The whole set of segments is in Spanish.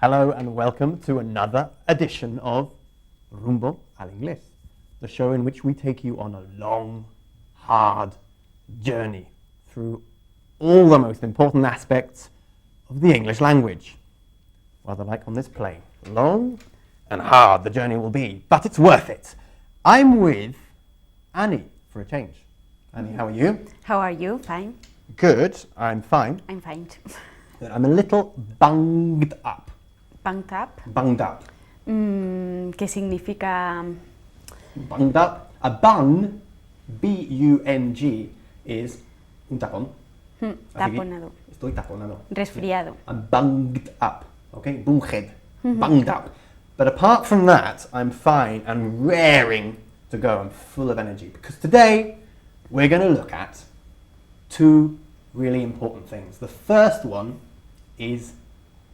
Hello and welcome to another edition of Rumbo al Inglés, the show in which we take you on a long, hard journey through all the most important aspects of the English language. Rather like on this plane, long and hard the journey will be, but it's worth it. I'm with Annie for a change. Annie, how are you? How are you? Fine. Good, I'm fine. I'm fine too. I'm a little bunged up. Bunged up? Bunged up. ¿Qué significa? Bunged up. A bung, B-U-N-G, is un tapón. Taponado. Estoy taponado. Resfriado. I'm bunged up. Okay, bunged. Bunged up. But apart from that, I'm fine and raring to go. I'm full of energy because today we're going to look at two really important things. The first one is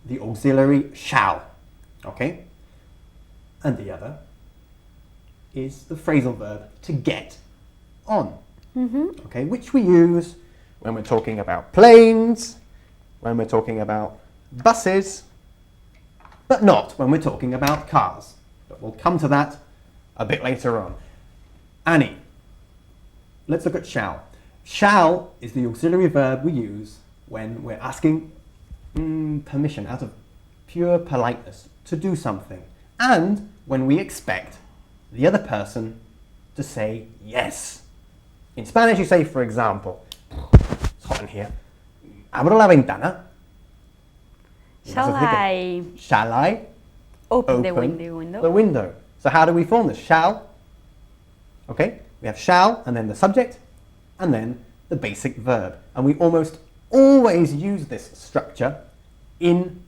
the auxiliary shall, okay? And the other is the phrasal verb to get on, okay? Which we use when we're talking about planes, when we're talking about buses, but not when we're talking about cars. But we'll come to that a bit later on. Annie, let's look at shall. Shall is the auxiliary verb we use when we're asking permission out of pure politeness to do something, and when we expect the other person to say yes. In Spanish you say, for example, it's hot in here, abro la ventana. Shall I open the window? The window. So how do we form this? Shall, okay, we have shall and then the subject and then the basic verb, and we almost always use this structure in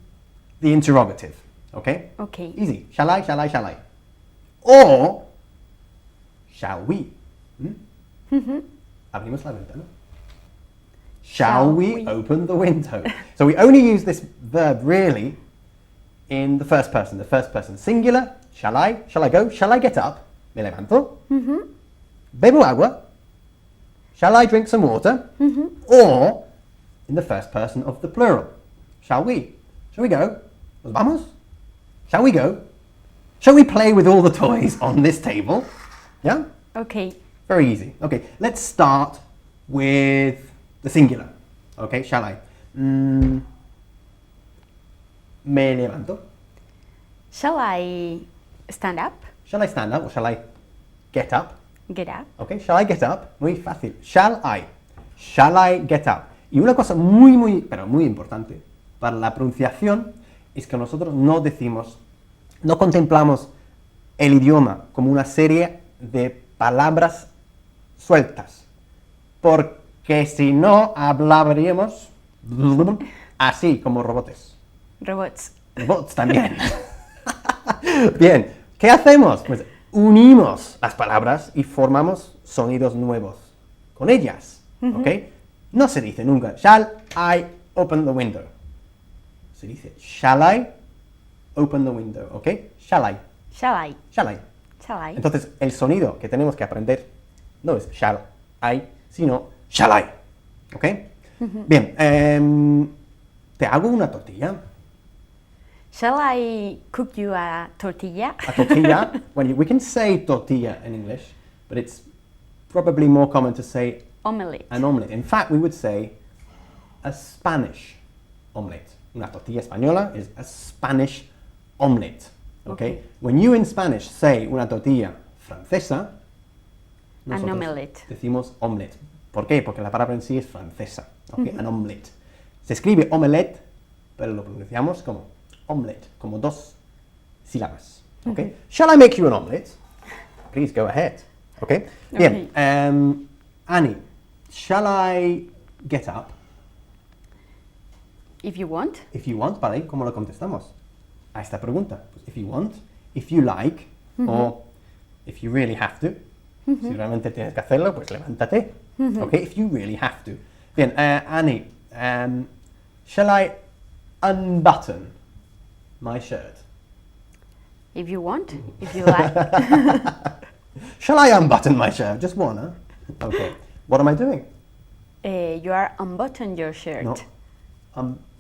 the interrogative, okay? Okay. Easy. Shall I, shall I, shall I? Or, shall we? Abrimos la ventana. Shall we open the window? So we only use this verb really in the first person singular. Shall I go? Shall I get up? Me levanto. Bebo agua. Shall I drink some water? Or in the first person of the plural. Shall we? Shall we go? Nos vamos? Shall we go? Shall we play with all the toys on this table? Yeah? Okay. Very easy. Okay, let's start with the singular. Okay, shall I? Me levanto. Shall I stand up? Shall I stand up or shall I get up? Get up. Okay, shall I get up? Muy fácil. Shall I? Shall I get up? Y una cosa muy importante para la pronunciación es que nosotros no contemplamos el idioma como una serie de palabras sueltas, porque si no hablaríamos así como robots. Robots también. Bien, ¿qué hacemos? Pues unimos las palabras y formamos sonidos nuevos con ellas, ¿ok? No se dice nunca, shall I open the window? Se dice, shall I open the window? ¿Ok? Shall I. Shall I. Shall I. Shall I. Entonces, el sonido que tenemos que aprender no es shall I, sino shall I. ¿Ok? Bien, ¿te hago una tortilla? Shall I cook you a tortilla? A tortilla? We can say tortilla in English, but it's probably more common to say Omelette. an omelette. In fact, we would say a Spanish omelette. Una tortilla española is a Spanish omelette. Okay? When you in Spanish say una tortilla francesa, An omelette. Decimos omelette. ¿Por qué? Porque la palabra en sí es francesa. Okay? An omelette. Se escribe omelette, pero lo pronunciamos como omelette, como dos sílabas. Okay? Shall I make you an omelette? Please go ahead. Okay? Bien. Annie, shall I get up? If you want. If you want, ¿vale? ¿Cómo lo contestamos a esta pregunta? Pues if you want, if you like, or if you really have to. Si realmente tienes que hacerlo, pues levántate. Okay, if you really have to. Bien, Annie, shall I unbutton my shirt? If you want, if you like. Shall I unbutton my shirt? Just one, huh? Okay. What am I doing? You are unbutton your shirt. No.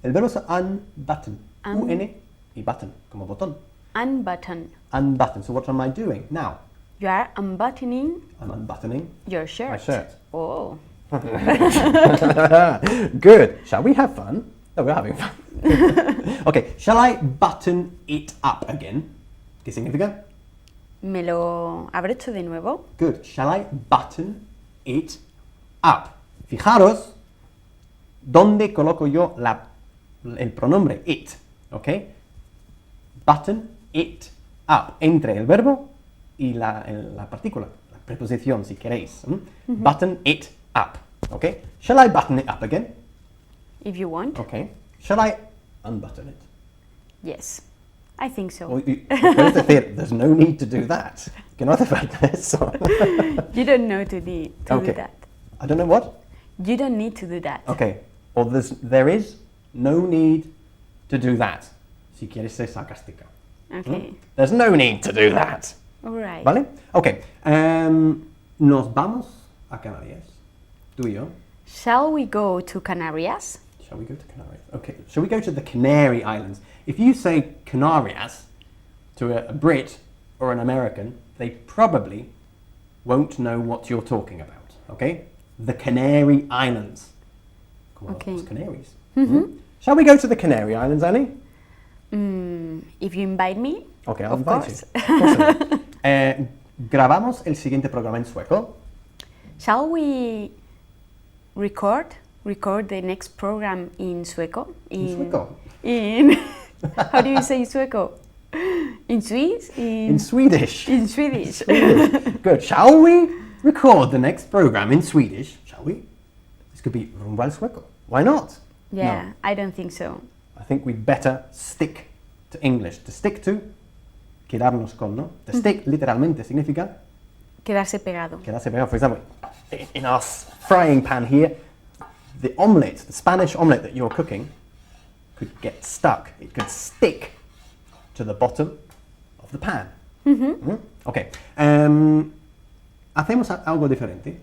El verbo es unbutton. U-N y button, como botón. Unbutton. Unbutton. So what am I doing now? You are unbuttoning I'm unbuttoning your shirt. my shirt. Oh. Good. Shall we have fun? No, we're having fun. Okay, shall I button it up again? ¿Qué significa? ¿Me lo abrocho de nuevo? Good. Shall I button it up? Fijaros dónde coloco yo el pronombre it. ¿Ok? Button it up. Entre el verbo y la partícula. La preposición, si queréis. Button it up. ¿Ok? Shall I button it up again? If you want. Okay. Shall I unbutton it? Yes. I think so. Puedes decir, there's no need to do that. Que no hace falta eso. You don't know to do that. I don't know what? You don't need to do that. Okay. Or there is no need to do that. Si quieres ser sarcástica. Okay. There's no need to do that. All right. ¿Vale? Okay. Nos vamos a Canarias. Tú y yo. Shall we go to Canarias? Shall we go to Canarias? Okay. Shall we go to the Canary Islands? If you say Canarias to a Brit or an American, they probably won't know what you're talking about. Okay? The Canary Islands. Como los canaries. Shall we go to the Canary Islands, Annie? If you invite me. Okay, I'll of invite course. you. Of course. Grabamos el siguiente programa en sueco. Shall we record the next program in sueco? In sueco? How do you say sueco? In Swiss? In Swedish. In Swedish. Swedish. Good. Shall we record the next program in Swedish? Shall we? This could be Rumbo al sueco. Why not? Yeah, No. I don't think so. I think we'd better stick to English. To stick to, quedarnos con, ¿no? To stick literalmente significa Quedarse pegado. quedarse pegado. For example, in our frying pan here, the omelette, the Spanish omelette that you're cooking, could get stuck. It could stick to the bottom of the pan. Okay. Hacemos algo diferente.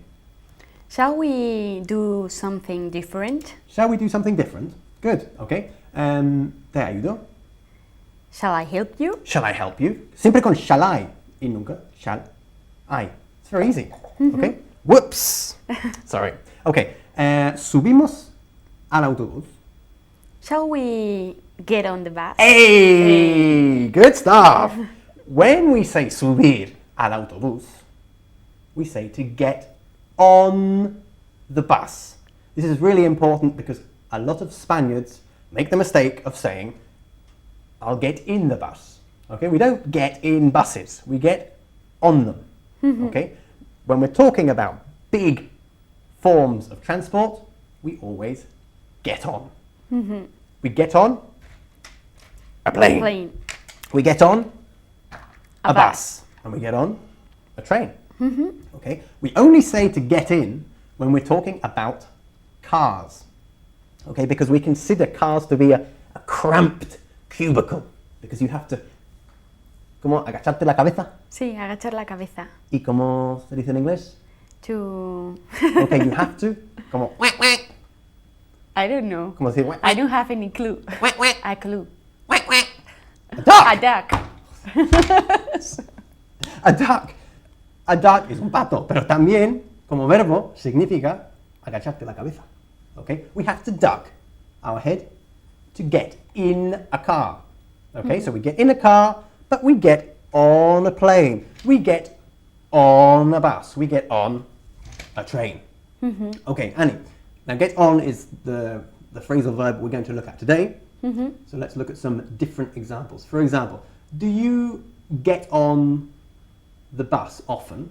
Shall we do something different? Shall we do something different? Good. Okay. Te ayudo. Shall I help you? Shall I help you? Siempre con shall I y nunca shall I. It's very easy. Okay. Whoops. Sorry. Okay. Subimos al autobús. Shall we get on the bus? Hey! Good stuff. When we say subir al autobús, we say to get on the bus. This is really important because a lot of Spaniards make the mistake of saying, I'll get in the bus. Okay, we don't get in buses, we get on them. Okay, when we're talking about big forms of transport, we always get on. We get on a plane. We get on a bus. And we get on a train. Okay, we only say to get in when we're talking about cars. Okay, because we consider cars to be a cramped cubicle, because you have to, ¿cómo? Agacharte la cabeza. Sí, agachar la cabeza. ¿Y cómo se dice en inglés? To... Okay, you have to, como, I don't know. como decir, I don't have any clue. A clue. a duck. A duck. A duck. A duck es un pato, pero también, como verbo, significa agacharte la cabeza. Okay? We have to duck our head to get in a car. Okay? So we get in a car, but we get on a plane. We get on a bus. We get on a train. Okay, Annie. Now get on is the phrasal verb we're going to look at today. So let's look at some different examples. For example, do you get on the bus often?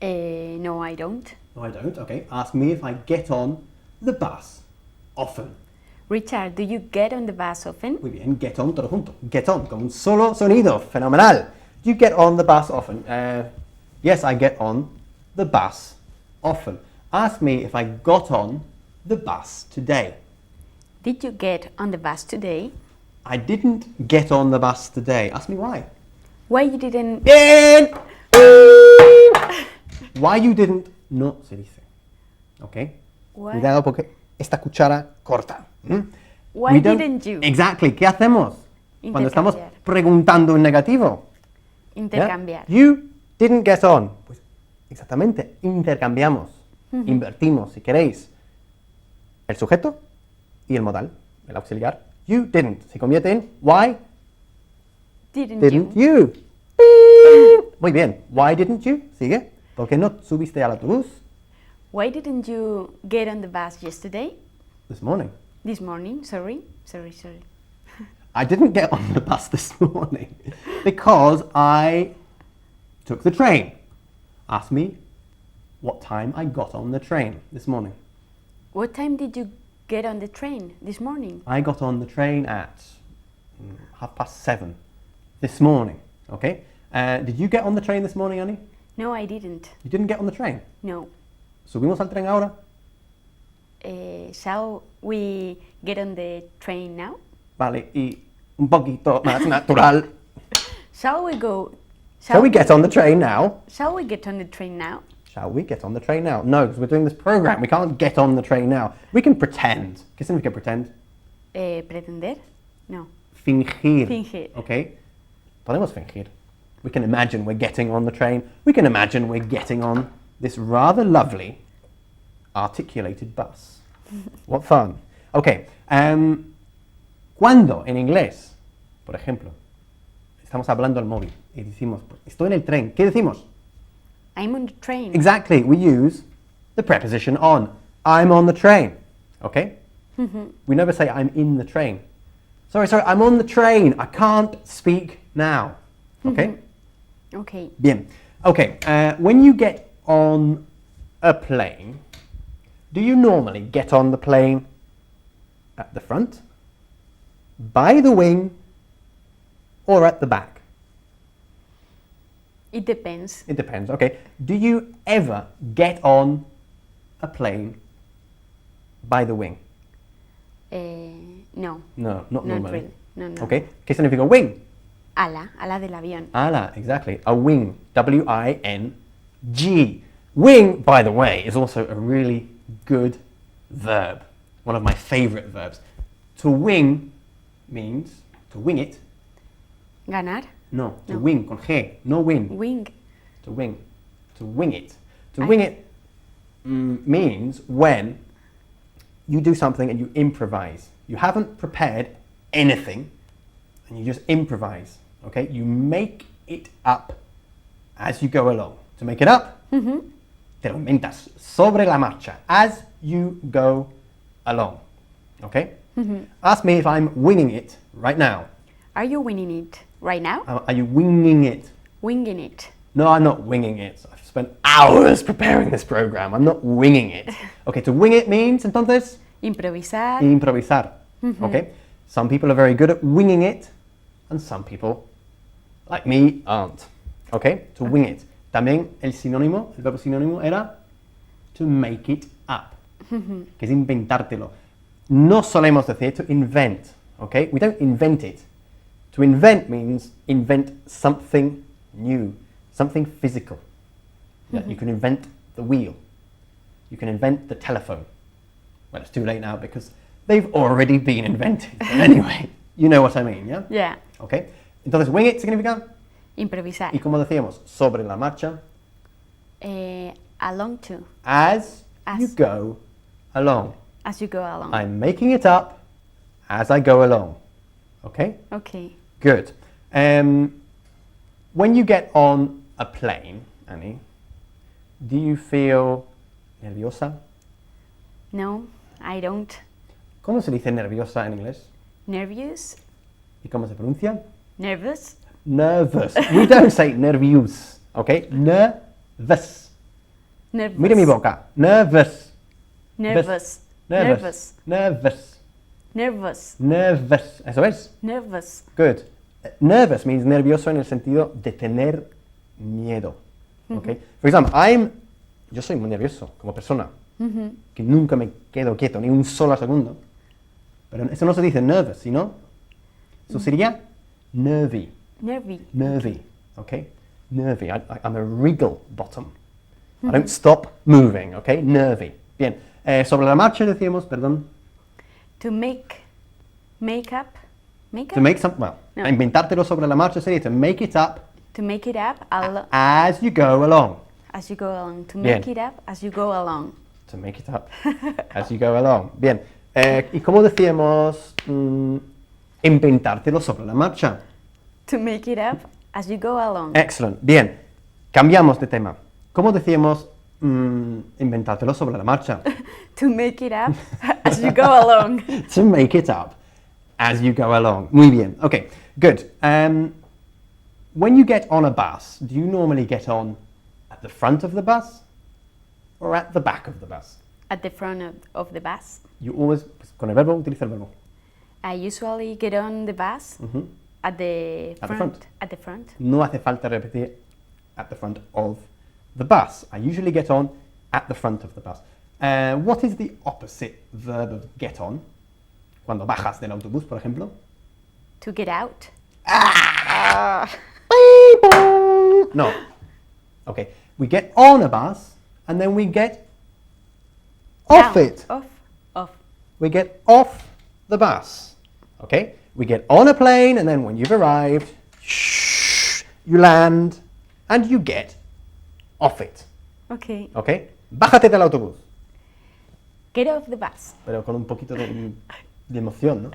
No, I don't. No, I don't. Okay. Ask me if I get on the bus often. Richard, do you get on the bus often? Muy bien. Get on, todo junto. Get on, con un solo sonido. Fenomenal. Do you get on the bus often? Yes, I get on the bus often. Ask me if I got on the bus today. Did you get on the bus today? I didn't get on the bus today. Ask me why. Why you didn't... Bien. Why you didn't no se dice. Okay? Why? Cuidado porque esta cuchara corta. Why We don't- didn't you? Exactly. ¿Qué hacemos? Cuando estamos Intercambiar. preguntando en negativo. ¿ya? Intercambiar. You didn't get on. Pues exactamente, intercambiamos, invertimos, si queréis, el sujeto y el modal, el auxiliar. You didn't. Se convierte en why didn't you? Muy bien. Why didn't you? Sigue. ¿Por qué no subiste al autobús Why didn't you get on the bus yesterday? this morning? This morning, sorry. I didn't get on the bus this morning because I took the train. Ask me what time I got on the train this morning. What time did you get on the train this morning? I got on the train at 7:30 this morning. Okay. Did you get on the train this morning, Annie? No, I didn't. You didn't get on the train. No. ¿Subimos al tren ahora? Shall we get on the train now? Vale, y un poquito más natural. Shall we go? Shall we get on the train now? Shall we get on the train now? Shall we get on the train now? No, because we're doing this program. We can't get on the train now. We can pretend. ¿Qué significa pretend? Pretender? No. Fingir. Fingir. Okay. Podemos fingir. We can imagine we're getting on the train. We can imagine we're getting on this rather lovely articulated bus. What fun. Okay. Cuando en inglés, por ejemplo, estamos hablando al móvil y decimos, estoy en el tren, ¿qué decimos? I'm on the train. Exactly, we use the preposition on. I'm on the train, okay? We never say I'm in the train. Sorry, I'm on the train. I can't speak now, okay? Okay. Bien, okay, when you get on a plane, do you normally get on the plane at the front, by the wing, or at the back? It depends. It depends, okay. Do you ever get on a plane by the wing? No. No, not normally. Really. No. Okay, ¿qué significa wing? Ala del avión. Ala, exactly. A wing. W-I-N-G. Wing, by the way, is also a really good verb. One of my favorite verbs. To wing means, to wing it. Ganar. No, to No. wing, con G, no win. Wing. To wing. To wing it. To wing it means when you do something and you improvise. You haven't prepared anything and you just improvise, okay? You make it up as you go along. To make it up, te lo inventas sobre la marcha, as you go along, okay? Ask me if I'm winging it right now. Are you winning it right now? Are you winging it? Winging it. No, I'm not winging it. I've spent hours preparing this program. I'm not winging it. Okay, to wing it means, entonces, Improvisar. improvisar. Okay? Some people are very good at winging it, and some people, like me, aren't. Okay? To wing it. También el sinónimo, el verbo sinónimo era to make it up, que es inventártelo. No solemos decir to invent. Okay? We don't invent it. To invent means invent something new, something physical. Yeah, you can invent the wheel. You can invent the telephone. Well, it's too late now because they've already been invented. But anyway, you know what I mean, yeah? Yeah. Okay. Entonces, wing it significa, Improvisar. y como decíamos, sobre la marcha, Along to. as you As. go along. As you go along. I'm making it up as I go along. Okay? Okay. Good. When you get on a plane, Annie, do you feel nerviosa? No, I don't. ¿Cómo se dice nerviosa en inglés? Nervous? ¿Y cómo se pronuncia? Nervous? Nervous. We don't say nervous, okay? Nervous. Nervous. Mira mi boca. Nervous. Nervous. Nervous. Nervous. Nervous. Nervous. Nervous. Eso es. Nervous. Good. Nervous means nervioso en el sentido de tener miedo. Okay? For example, yo soy muy nervioso como persona, que nunca me quedo quieto ni un solo segundo. Pero eso no se dice nervous, sino eso sería nervy. Nervy. Nervy. Okay? Nervy. I'm a wriggle bottom. I don't stop moving. Okay? Nervy. Bien. Sobre la marcha decíamos, perdón. To make up Make To up? make some, well, No. inventártelo sobre la marcha sería to make it up To make it up as you go along. as you go along. To Bien. make it up as you go along. To make it up as you go along. Bien. ¿Y cómo decíamos inventártelo sobre la marcha? To make it up as you go along. Excellent. Bien. Cambiamos de tema. ¿Cómo decíamos inventártelo sobre la marcha? To make it up as you go along. To make it up as you go along. Muy bien. Okay, good. When you get on a bus, do you normally get on at the front of the bus or at the back of the bus? At the front of the bus. You always, con el verbo, utiliza el verbo. I usually get on the bus Ujú. at the At the front. front. At the front. No hace falta repetir at the front of the bus. I usually get on at the front of the bus. What is the opposite verb of get on? Cuando bajas del autobús, por ejemplo. To get out. No. Okay. We get on a bus and then we get off Down. it. Off. We get off the bus. Okay? We get on a plane and then when you've arrived, you land and you get off it. Okay. Okay? Bájate del autobús. Get off the bus. Pero con un poquito de emoción, ¿no?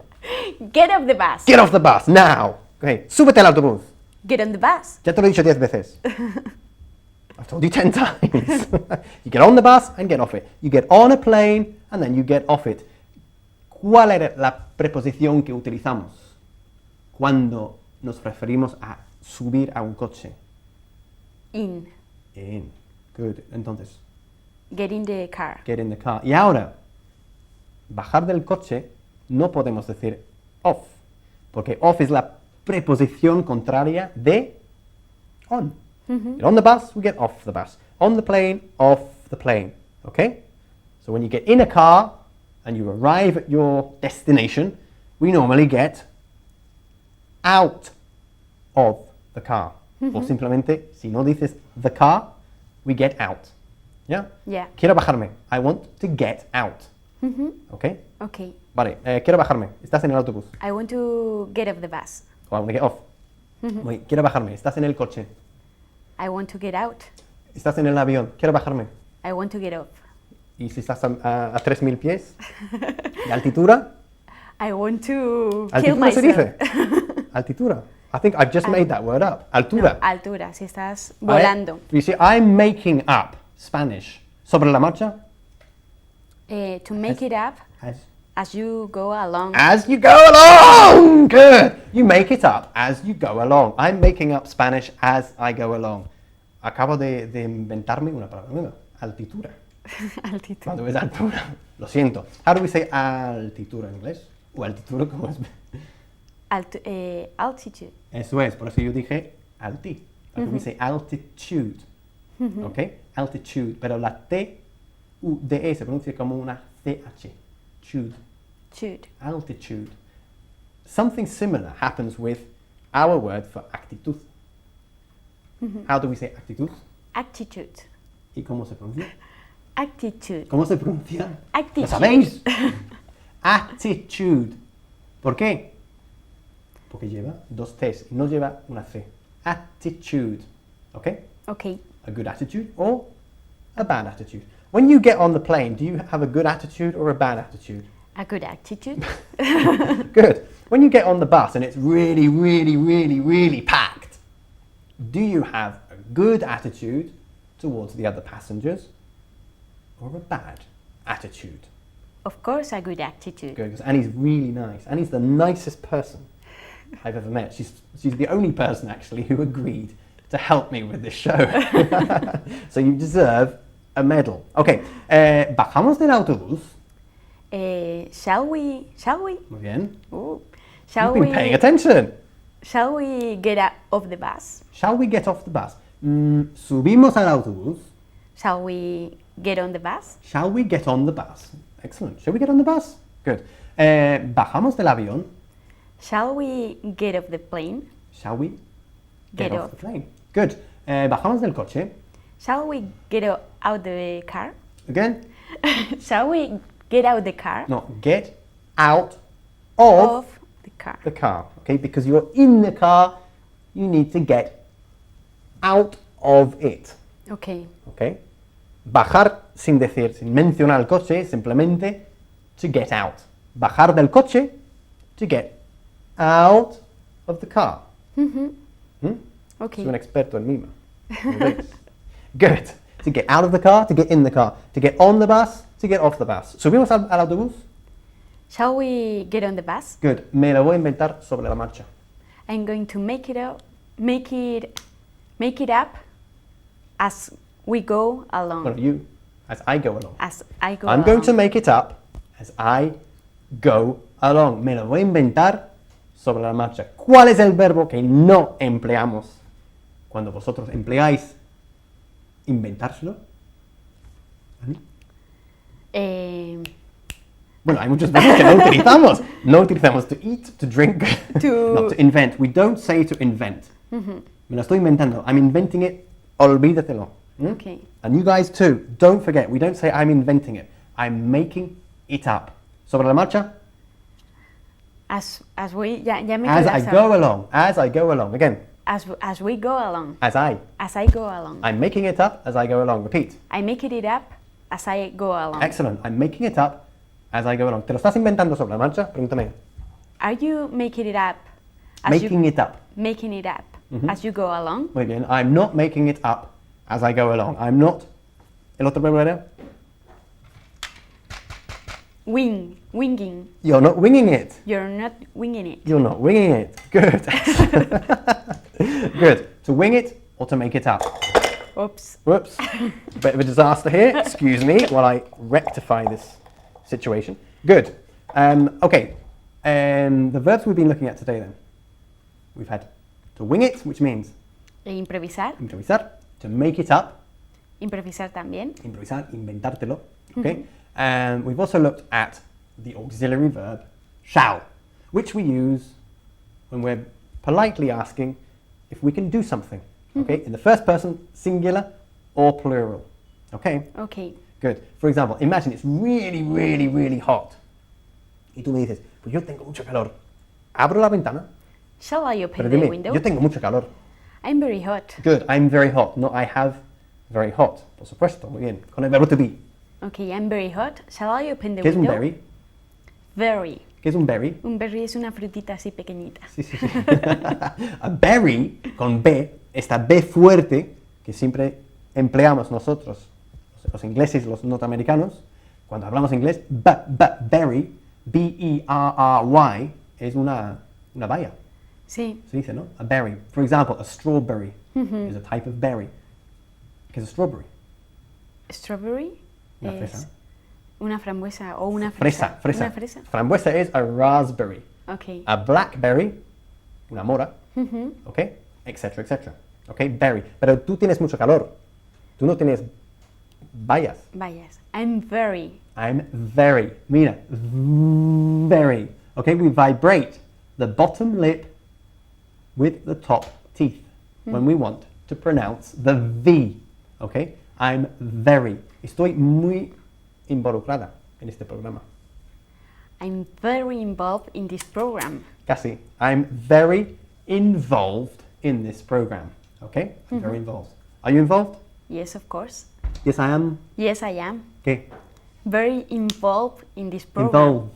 Get off the bus. Get off the bus now. Okay. Súbete al autobús. Get on the bus. Ya te lo he dicho 10 veces. I've told you 10 times. You get on the bus and get off it. You get on a plane and then you get off it. ¿Cuál era la preposición que utilizamos cuando nos referimos a subir a un coche? In. In. Good. Entonces, Get in the car. get in the car. Y ahora, bajar del coche, no podemos decir off, porque off es la preposición contraria de on. Get on the bus, we get off the bus. On the plane, off the plane. Okay? So when you get in a car and you arrive at your destination, we normally get out of the car. O simplemente, si no dices the car, we get out. ¿Ya? Yeah. Quiero bajarme. I want to get out. Okay? Okay. Vale, quiero bajarme. Estás en el autobús. I want to get off the bus. O I want to get off. Muy, quiero bajarme. Estás en el coche. I want to get out. Estás en el avión. Quiero bajarme. I want to get off. Y si estás a 3.000 pies de altura, I want to kill altitura se myself. dice. Altitura. I think I've just made that word up. Altura. No, altura, si estás volando. You see, I'm making up Spanish. Sobre la marcha. To make it up as you go along. As you go along! Good! You make it up as you go along. I'm making up Spanish as I go along. Acabo de inventarme una palabra nueva. Altitura. Altitud. Cuando es altura. Lo siento. How do we say altitura en inglés? O altitura, ¿cómo es? Altitude. Eso es, por eso yo dije alti. Like we say altitude. ¿Ok? Altitude. Pero la T-U-D-E se pronuncia como una CH. Tude. Tude. Altitude. Something similar happens with our word for actitud. How do we say actitud? Attitude. ¿Y cómo se pronuncia? Attitude. ¿Cómo se pronuncia? Attitude. ¿Lo sabéis? Attitude. ¿Por qué? Porque lleva dos T's y no lleva una C. Attitude. ¿Ok? Okay. A good attitude or a bad attitude. When you get on the plane, do you have a good attitude or a bad attitude? A good attitude. Good. When you get on the bus and it's really, really, really, really packed, do you have a good attitude towards the other passengers or a bad attitude? Of course, a good attitude. Good, because Annie's really nice. Annie's the nicest person I've ever met. She's the only person actually who agreed to help me with this show. So you deserve a medal. Okay, bajamos del autobús. Shall we? Muy bien. Ooh. Shall You've been we? paying attention. Shall we get out of the bus? Shall we get off the bus? Subimos al autobús. Shall we get on the bus? Shall we get on the bus? Excellent. Shall we get on the bus? Good. Bajamos del avión. Shall we get off the plane? Shall we Get off off. the plane? Good. Bajamos del coche. Shall we get out the car? Again? Shall we get out the car? No, get out of car. The car, okay? Because you're in the car, you need to get out of it, Okay. okay? Bajar sin mencionar el coche, simplemente to get out. Bajar del coche, to get out of the car. Okay. Soy un experto en mima. Good. To get out of the car, to get in the car. To get on the bus, to get off the bus. ¿Subimos al autobús? Shall we get on the bus? Good. Me lo voy a inventar sobre la marcha. I'm going to make it up as we go along. Well, you, as I go along. As I go I'm along. going to make it up as I go along. Me lo voy a inventar sobre la marcha. ¿Cuál es el verbo que no empleamos cuando vosotros empleáis inventárselo? ¿Ani? Bueno, hay muchos verbos que no utilizamos. No utilizamos to eat, to drink, no, to invent. We don't say to invent. Me lo estoy inventando. I'm inventing it. Olvídatelo. Okay. And you guys too. Don't forget. We don't say I'm inventing it. I'm making it up. Sobre la marcha. As we ya me As queda I go along. As I go along. Again. As we go along. As I. As I go along. I'm making it up as I go along. Repeat. I'm making it up as I go along. Excellent. I'm making it up as I go along. ¿Te lo estás inventando sobre la marcha? Pregúntame. Are you making it up? Making it up. Making it up as you go along. Muy bien. I'm not making it up as I go along. I'm not. ¿El otro verbo era? Winging. You're not winging it. You're not winging it. You're not winging it. Good. Good. To wing it or to make it up. Oops. Whoops. Bit of a disaster here. Excuse me while I rectify this situation. Good. Okay. The verbs we've been looking at today then. We've had to wing it, which means Improvisar. improvisar. To make it up. Improvisar también. Improvisar, inventártelo. Okay. And we've also looked at the auxiliary verb shall, which we use when we're politely asking if we can do something. Okay. In the first person, singular or plural. Okay. Okay. Good. For example, imagine it's really, really, really hot. Y tú me dices, pues yo tengo mucho calor. Abro la ventana. Shall I Pero open the dime, window? yo tengo mucho calor. I'm very hot. Good. I'm very hot. No, I have very hot. Por supuesto. Muy bien. Con el verbo to be. Okay, I'm very hot. Shall I open the ¿Qué es un window? berry? Very. ¿Qué es un berry? Un berry es una frutita así pequeñita. Sí, sí, sí. A berry, con B, esta B fuerte que siempre empleamos nosotros, los ingleses, los norteamericanos, cuando hablamos inglés, berry, B-E-R-R-Y, es una baya. Sí. Se dice, ¿no? A berry. For example, a strawberry is a type of berry. ¿Qué es a strawberry? Strawberry Una es fresa. una frambuesa o una fresa. Fresa. Una fresa. Frambuesa es a raspberry. Okay. A blackberry, una mora, ¿ok? Etcétera, etcétera. ¿Ok? Berry. Pero tú tienes mucho calor. Tú no tienes bayas. Vayas. I'm very. I'm very. Mira, very. Okay, we vibrate the bottom lip with the top teeth when we want to pronounce the V. Okay, I'm very. Estoy muy involucrada en este programa. I'm very involved in this program. Casi. I'm very involved in this program. Okay, I'm very involved. Are you involved? Yes, of course. Yes, I am. Yes, I am. ¿Qué? Very involved in this program. Involved.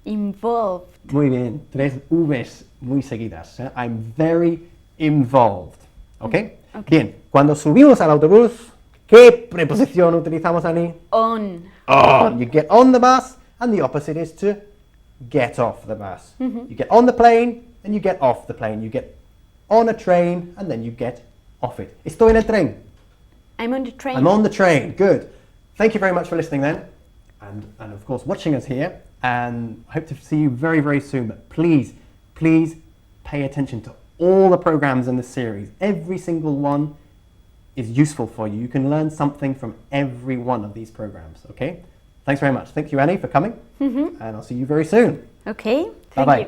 Involved. Muy bien. 3 V's muy seguidas. ¿Eh? I'm very involved. ¿Ok? Ok. Bien. Cuando subimos al autobús, ¿qué preposición utilizamos, Ani? On. On. You get on the bus, and the opposite is to get off the bus. You get on the plane, and you get off the plane. You get on a train, and then you get off it. Estoy en el tren. I'm on the train. I'm on the train. Good. Thank you very much for listening then. And of course watching us here. And I hope to see you very, very soon. But please, please pay attention to all the programs in this series. Every single one is useful for you. You can learn something from every one of these programs. Okay? Thanks very much. Thank you, Annie, for coming. And I'll see you very soon. Okay. Bye-bye.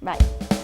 Thank you. Bye.